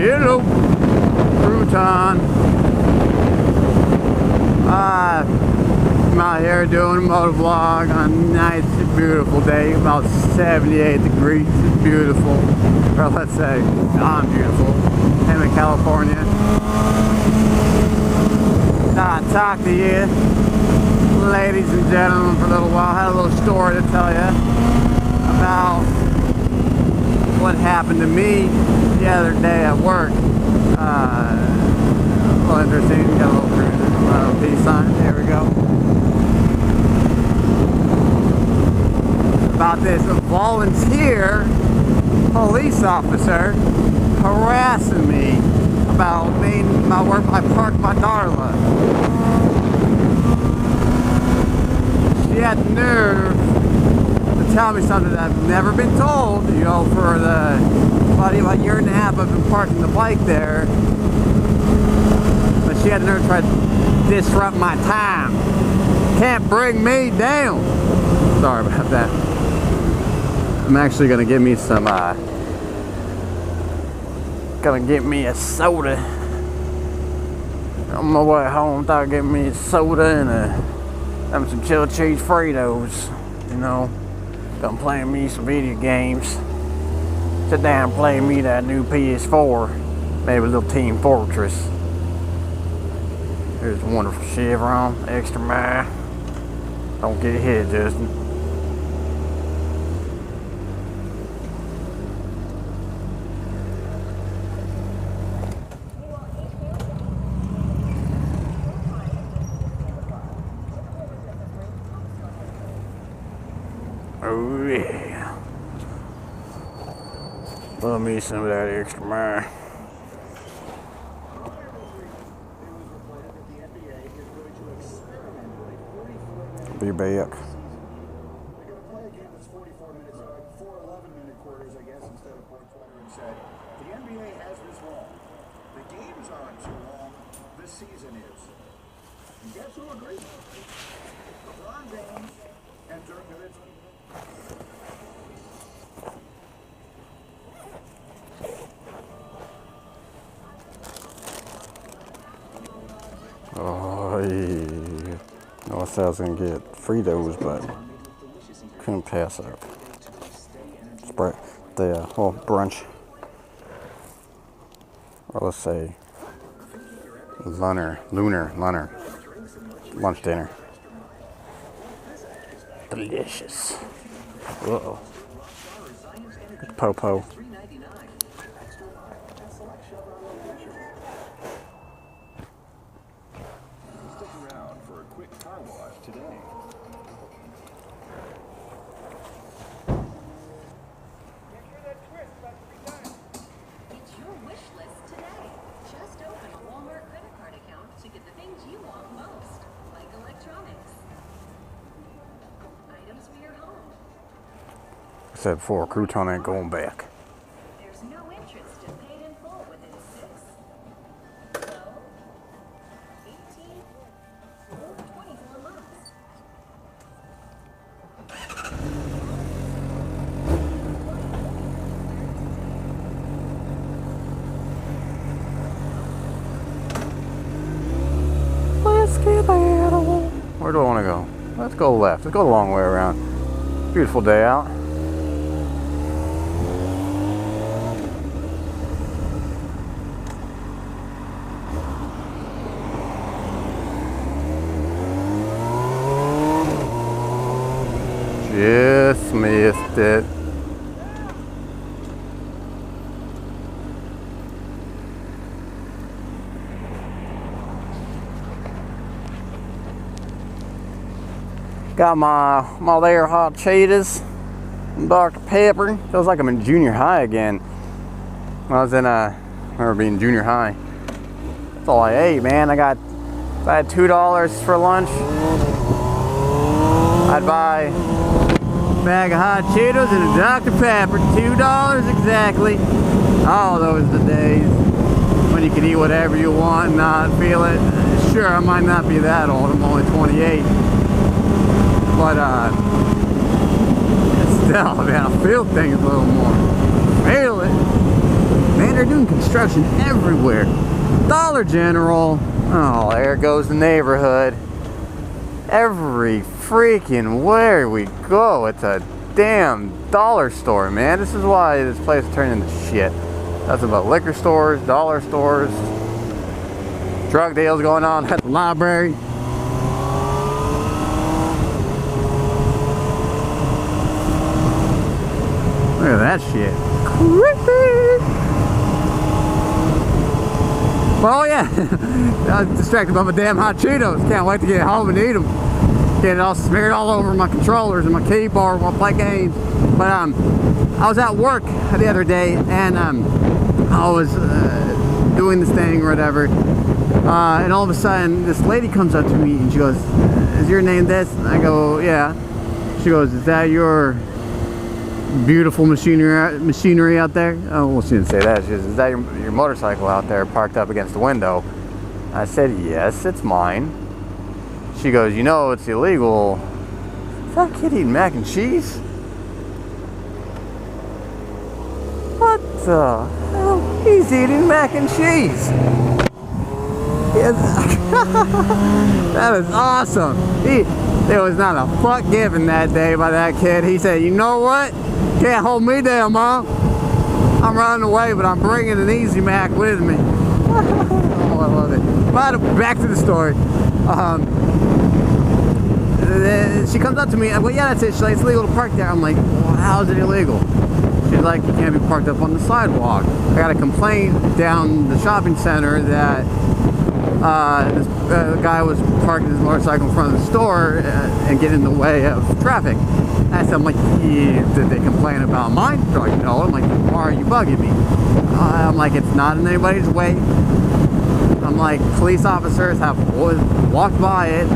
Hello, crouton. I'm out here doing a motor vlog on a nice, beautiful day, about 78 degrees. It's beautiful. Or let's say, I'm beautiful. I'm in California. Thought I'd talk to you, ladies and gentlemen, for a little while. I had a little story to tell you about what happened to me the other day at work. A little interesting. Got a little cruiser, peace sign. There we go. About this volunteer police officer harassing me about being my work. I parked my Darla. She had the nerve to tell me something that I've never been told. You know, for about a year and a half I've been parking the bike there. But she had the nerve to try to disrupt my time. Can't bring me down. Sorry about that. I'm actually gonna give me some gonna get me a soda on my way home. Thought I'd get me a soda and some chili cheese Fritos. You know, gonna play me some video games. Sit down and play me that new PS4. Maybe a little Team Fortress. Here's a wonderful Chevron, extra mile. Don't get hit, Justin. Oh yeah. Love me some of that extra mile. Be back. They're going to play a game that's 44 minutes, 4 11-minute quarters, I guess, instead of 4:20 and said, the NBA has this wrong. The games aren't too long, the season is. And guess who agrees? LeBron James and Dirk Nowitzki. Oh, yeah. I said I was gonna get Fritos, but couldn't pass up. Spread the brunch, or let's say lunar lunch dinner. Delicious. Uh-oh. Popo. Said before, crouton ain't going back. There's no interest and paid in full within 6, 18, or 24 months. Let's get battle. Where do I want to go? Let's go left. Let's go the long way around. Beautiful day out. Just missed it. Got my layer hot Cheetos and Dr. Pepper. Feels like I'm in junior high again. When I was in I remember being junior high. That's all I ate, man. I had $2 for lunch. I'd buy a bag of hot Cheetos and a Dr. Pepper, $2 exactly. Oh, those are the days when you could eat whatever you want and not feel it. Sure, I might not be that old. I'm only 28. But still, man, I feel things a little more. Feel it. man. They're doing construction everywhere. Dollar General. Oh, there goes the neighborhood. Every freaking where we go, it's a damn dollar store, man. This is why this place turned into shit. That's about liquor stores, dollar stores, drug deals going on at the library. Look at that shit. Creepy. Oh yeah, I was distracted by my damn hot Cheetos. Can't wait to get home and eat them. Get it all smeared all over my controllers and my keyboard while I play games. But I was at work the other day and I was doing this thing or whatever. And all of a sudden, this lady comes up to me and she goes, "Is your name this?" And I go, "Yeah." She goes, "Is that your beautiful machinery out there?" Oh, well, she didn't say that. She goes, "Is that your motorcycle out there parked up against the window?" I said, "Yes, it's mine." She goes, "You know it's illegal." Is that kid eating mac and cheese? What the hell? He's eating mac and cheese. Yes. That is awesome. There was not a fuck given that day by that kid. He said, "You know what? Can't hold me down, Mom. I'm running away, but I'm bringing an Easy Mac with me." Oh, I love it. But back to the story. She comes up to me and, "Well, yeah, that's it." She's like, "It's illegal to park there." I'm like, "Well, how is it illegal?" She's like, "You can't be parked up on the sidewalk." I got a complaint down the shopping center that this guy was parking his motorcycle in front of the store and getting in the way of traffic. I said, I'm like, "Yeah, did they complain about mine?" They're like, "No." I'm like, "Why are you bugging me?" I'm like, "It's not in anybody's way." I'm like, police officers have walked by it.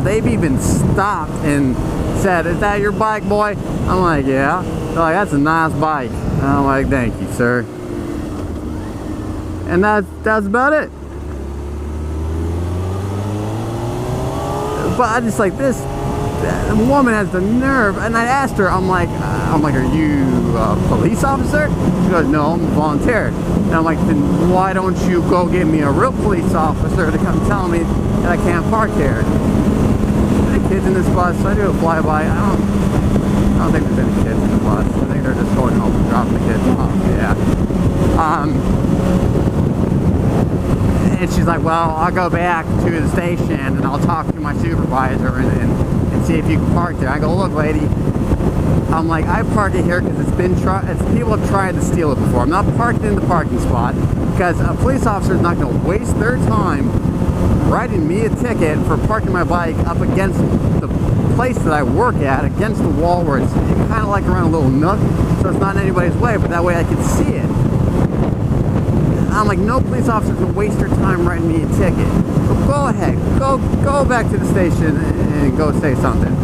They've even stopped and said, "Is that your bike, boy?" I'm like, "Yeah." They're like, "That's a nice bike." I'm like, "Thank you, sir." And that's about it. But I just like this. The woman has the nerve, and I asked her, I'm like, "Are you a police officer?" She goes, "No, I'm a volunteer." And I'm like, "Then why don't you go get me a real police officer to come tell me that I can't park here?" Any kids in this bus? So I do a flyby. I don't think there's any kids in the bus. I think they're just going home and dropping the kids off. Yeah. And she's like, "Well, I'll go back to the station and I'll talk to my supervisor and see if you can park there." I go, "Look, lady," I'm like, "I park it here because people have tried to steal it before. I'm not parking in the parking spot because a police officer is not going to waste their time writing me a ticket for parking my bike up against the place that I work at, against the wall where it's kind of like around a little nook, so it's not in anybody's way, but that way I can see it." I'm like, "No police officer can waste their time writing me a ticket. So go ahead, go back to the station and go say something.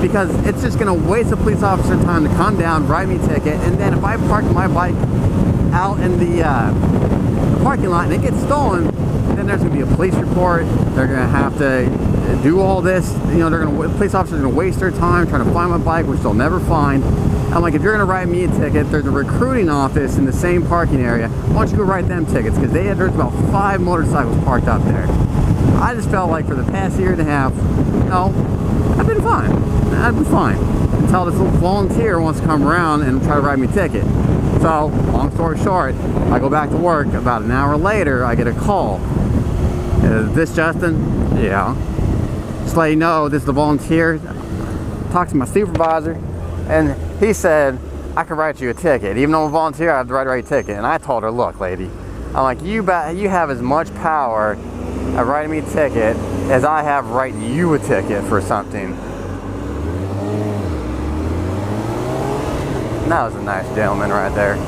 Because it's just going to waste a police officer time to come down, write me a ticket, and then if I park my bike out in the parking lot and it gets stolen, then there's going to be a police report. They're going to have to do all this. You know, police officers are going to waste their time trying to find my bike, which they'll never find." I'm like, "If you're going to write me a ticket, there's a recruiting office in the same parking area. Why don't you go write them tickets?" Because there's about 5 motorcycles parked up there. I just felt like for the past year and a half, I've been fine. Until this little volunteer wants to come around and try to write me a ticket. So, long story short, I go back to work. About an hour later, I get a call. "Is this Justin?" "Yeah." "Just let you know, this is the volunteer. Talked to my supervisor, and he said I could write you a ticket. Even though I'm a volunteer, I have the right to write a ticket." And I told her, "Look, lady," I'm like, you have as much power at writing me a ticket as I have writing you a ticket for something." And that was a nice gentleman right there.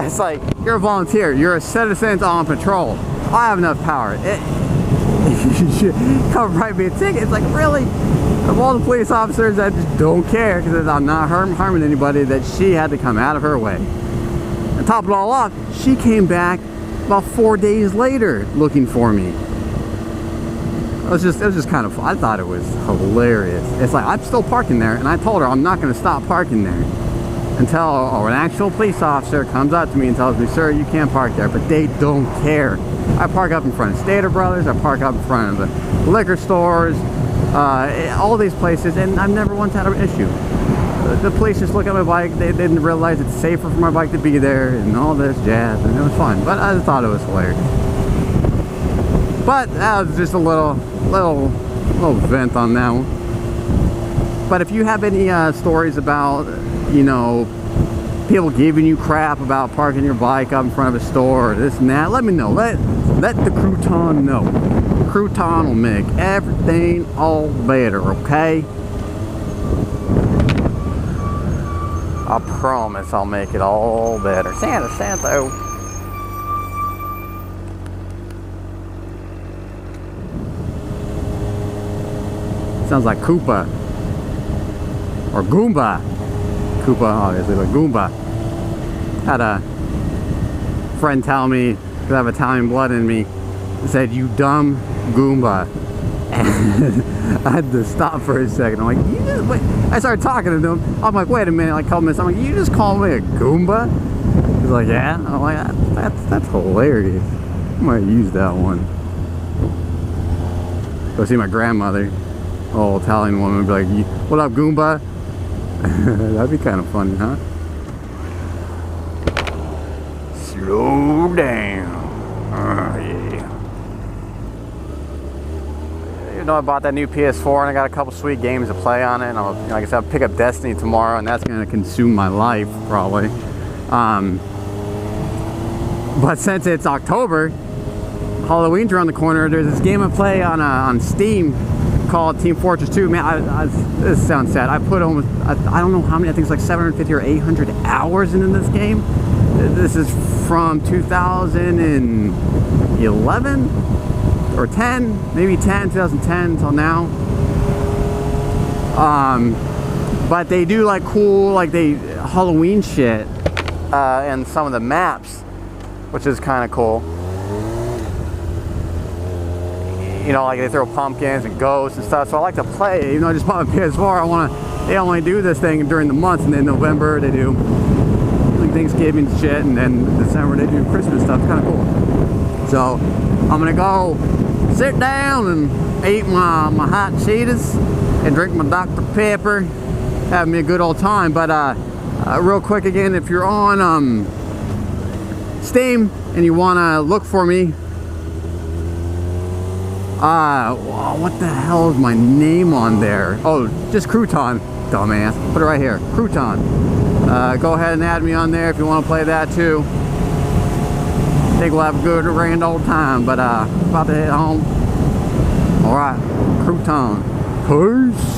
It's like, you're a volunteer. You're a citizen on patrol. I have enough power. You should come write me a ticket. It's like, really? Of all the police officers that just don't care because I'm not harming anybody, that she had to come out of her way. And top it all off, she came back about 4 days later looking for me. It was just kind of fun. I thought it was hilarious. It's like, I'm still parking there, and I told her I'm not going to stop parking there. until an actual police officer comes up to me and tells me, sir, you can't park there. But they don't care. I park up in front of Stater Brothers, I park up in front of the liquor stores, all these places, and I've never once had an issue. The police just look at my bike, they didn't realize it's safer for my bike to be there, and all this jazz, and it was fun. But I thought it was hilarious. But that was just a little vent on that one. But if you have any stories about, you know, people giving you crap about parking your bike up in front of a store or this and that, let me know. Let the crouton know. Crouton will make everything all better, okay? I promise I'll make it all better. Santa. Sounds like Koopa. Or Goomba. Koopa, obviously, but Goomba. Had a friend tell me, because I have Italian blood in me, said, you dumb Goomba. And I had to stop for a second. I'm like, you just wait. I started talking to him. I'm like, wait a minute, like a couple minutes. I'm like, you just call me a Goomba? He's like, yeah. I'm like, that's hilarious. I might use that one. Go see my grandmother, old Italian woman, be like, what up, Goomba? That'd be kind of funny, huh? Slow down. Oh, yeah. You know, I bought that new PS4 and I got a couple sweet games to play on it. And I'll, like I said, I'll pick up Destiny tomorrow, and that's going to consume my life, probably. But since it's October, Halloween's around the corner, there's this game I play on Steam called Team Fortress 2. Man, this sounds sad. I put almost, I don't know how many, I think it's like 750 or 800 hours into this game. This is from 2011 or 10, maybe 2010 until now. But they do like cool, like Halloween shit in some of the maps, which is kind of cool. You know, like they throw pumpkins and ghosts and stuff. So I like to play it. Even though I just bought my PS4, they only do this thing during the month, and then November they do like Thanksgiving shit, and then December they do Christmas stuff. It's kind of cool. So I'm gonna go sit down and eat my hot Cheetos and drink my Dr. Pepper, have me a good old time. But real quick again, if you're on Steam and you wanna look for me, what the hell is my name on there? Oh, just Crouton, dumbass. Put it right here, Crouton. Go ahead and add me on there if you want to play that too. I think we'll have a good grand old time, but about to head home. Alright, Crouton. Peace.